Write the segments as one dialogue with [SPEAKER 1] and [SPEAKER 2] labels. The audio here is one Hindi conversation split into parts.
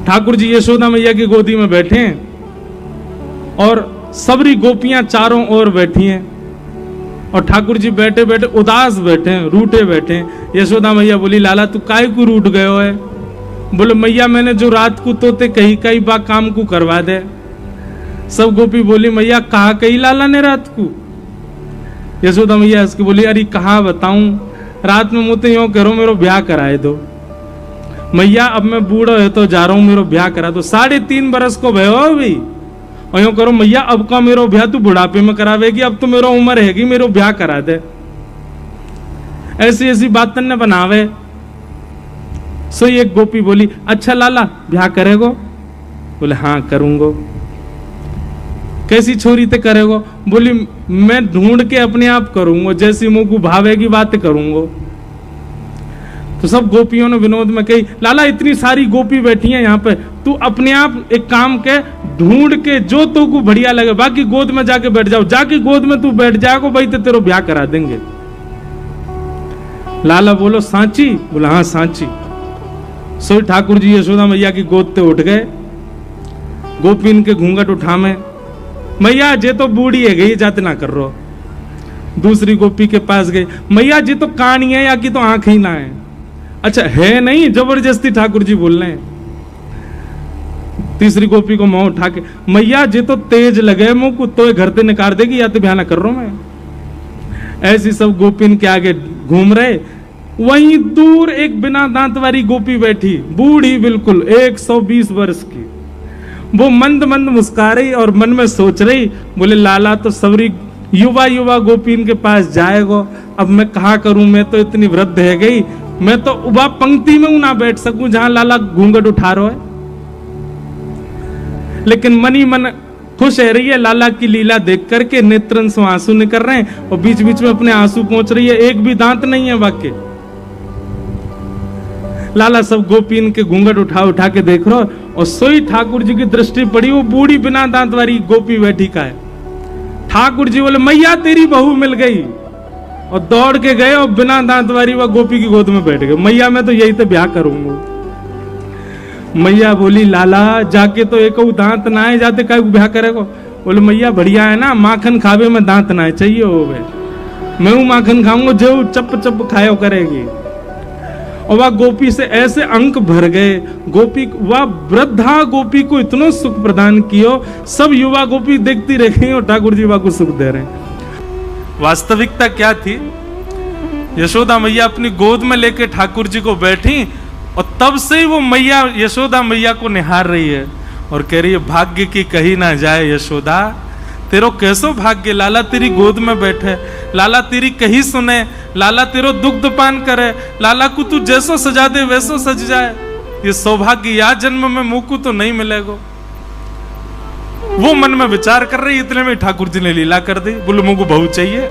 [SPEAKER 1] ठाकुर जी यशोदा मैया की गोदी में बैठे हैं और सबरी गोपियां चारों ओर बैठी हैं और ठाकुर जी बैठे बैठे उदास बैठे हैं, रूठे बैठे हैं। यशोदा मैया बोली, लाला तू काहे को रूठ गयो है? बोले, मैया मैंने जो रात को तोते कही कई बा काम को करवा दे। सब गोपी बोली, मैया कहा कही लाला ने रात को? यशोदा मैया हंस के बोली, अरे कहा बताऊं, रात में मुझे यूं करो मेरो ब्याह कराए दो। मैया अब मैं बूढ़ा है तो जा रहा हूं, मेरो ब्याह करा दो। 3.5 बरस को भयो अभी और यूं करो मैया अब का मेरो ब्याह तू बुढ़ापे में करावेगी, अब तो मेरो उम्र हैगी, मेरो ब्याह करा दे। ऐसी ऐसी बात तन्ने बनावे। सो एक गोपी बोली, अच्छा लाला ब्याह करेगो? बोले, हाँ करूंगो। कैसी छोरी ते करेगो? बोली, मैं ढूंढ के अपने आप करूंगो, जैसी मुंह को भावेगी बात करूंगो। तो सब गोपियों ने विनोद में कही, लाला इतनी सारी गोपी बैठी हैं यहाँ पे, तू अपने आप एक काम के ढूंढ के जो तो को बढ़िया लगे, बाकी गोद में जाके बैठ जाओ, जाके गोद में तू बैठ जाएगो भाई तो तेरे ब्याह करा देंगे। लाला बोलो, सांची? बोला, हाँ सांची। सो ठाकुर जी यशोदा मैया की गोद ते उठ गए। गोपी इनके घूंघट उठा में, मैया जे तो बूढ़ी है गई, जाते ना कर रो। दूसरी गोपी के पास गई, मैया जी तो कानी है या की तो आंख ही ना है? अच्छा है नहीं, जबरदस्ती ठाकुर जी बोल रहे हैं। तीसरी गोपी को मुंह उठा के, मैया जी तो तेज लगे मुंह को, तो घर से निकाल देगी या तो ब्याह ना कर रहा हूं मैं। ऐसी सब गोपी इनके आगे घूम रहे। वहीं दूर एक बिना दांत वाली गोपी बैठी, बूढ़ी बिल्कुल 120 वर्ष की। वो मंद मंद मुस्कुरा रही और मन में सोच रही, बोले लाला तो सबरी युवा युवा गोपी इनके पास जाएगो, अब मैं कहा करूं, मैं तो इतनी वृद्ध है गई, मैं तो उबा पंक्ति में ना बैठ सकूं जहां लाला घूंघट उठा रहा है। लेकिन मनी मन खुश है रही है लाला की लीला देख करके, नेत्रन से आंसू निकल रहे हैं और बीच बीच में अपने आंसू पहुंच रही है, एक भी दांत नहीं है वाक्य। लाला सब गोपी इनके घूंघट उठा उठा के देख रहा और सोई ठाकुर जी की दृष्टि पड़ी, वो बूढ़ी बिना दांत वाली गोपी बैठी का है। ठाकुर जी बोले, मैया तेरी बहू मिल गई, और दौड़ के गए और बिना दांत वाली वह गोपी की गोद में बैठ गए। मैया मैं तो यही तो ब्याह करूंगा। मैया बोली, लाला जाके तो एक दांत ना है, जाते का ब्याह करेगो? बोले, मैया बढ़िया है ना, माखन खावे में दांत ना है चाहिए हो गए, मैं हूं माखन खाऊंगा जो चप चप खायो करेगी। और वह गोपी से ऐसे अंक भर गए, गोपी वह वृद्धा गोपी को इतना सुख प्रदान कियो, सब युवा गोपी देखती रह गई और ठाकुर जी वह को सुख दे रहे। वास्तविकता क्या थी? यशोदा मैया अपनी गोद में लेके ठाकुर जी को बैठी और तब से ही वो मैया यशोदा मैया को निहार रही है और कह रही है, भाग्य की कही ना जाए यशोदा, तेरो कैसो भाग्य, लाला तेरी गोद में बैठे, लाला तेरी कही सुने, लाला तेरो दुग्ध पान करे, लाला को तू जैसो सजा दे वैसो सज जाए। ये सौभाग्य या जन्म में मुंह को तो नहीं मिलेगा। वो मन में विचार कर रही, इतने में ठाकुर जी ने लीला कर दी। बोले, मुझे को बहू चाहिए।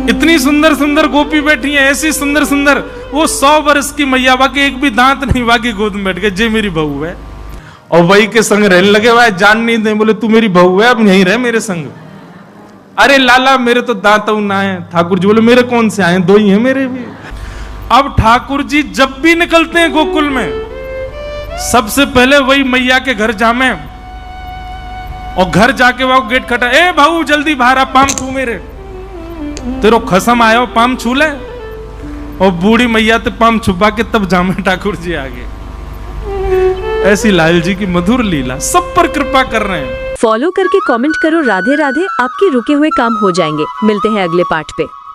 [SPEAKER 1] इतनी सुंदर सुंदर गोपी बैठी है, ऐसी सुंदर सुंदर, वो 100 वर्ष की मैया, बाकी एक भी दांत नहीं, बाकी गोद में बैठ गए, जे मेरी बहू है। और वही के संग रहने लगे, वह जान नहीं दे, बोले तू मेरी बहू है, अब यहीं रह मेरे संग। अरे लाला मेरे तो दांत ना है। ठाकुर जी बोले, मेरे कौन से आए, 2 ही है मेरे भी। अब ठाकुर जी जब भी निकलते हैं गोकुल में, सबसे पहले वही मैया के घर जामे और घर जाके वो गेट खटा, ए भाऊ जल्दी बाहर आ, पाम छू मेरे, तेरो खसम आयो, पाम छू ले। और बूढ़ी मैया ते पाम छुपा के तब जामे ठाकुर जी आगे। ऐसी लाल जी की मधुर लीला, सब पर कृपा कर रहे हैं।
[SPEAKER 2] फॉलो करके कमेंट करो राधे राधे, आपके रुके हुए काम हो जाएंगे। मिलते हैं अगले पार्ट पे।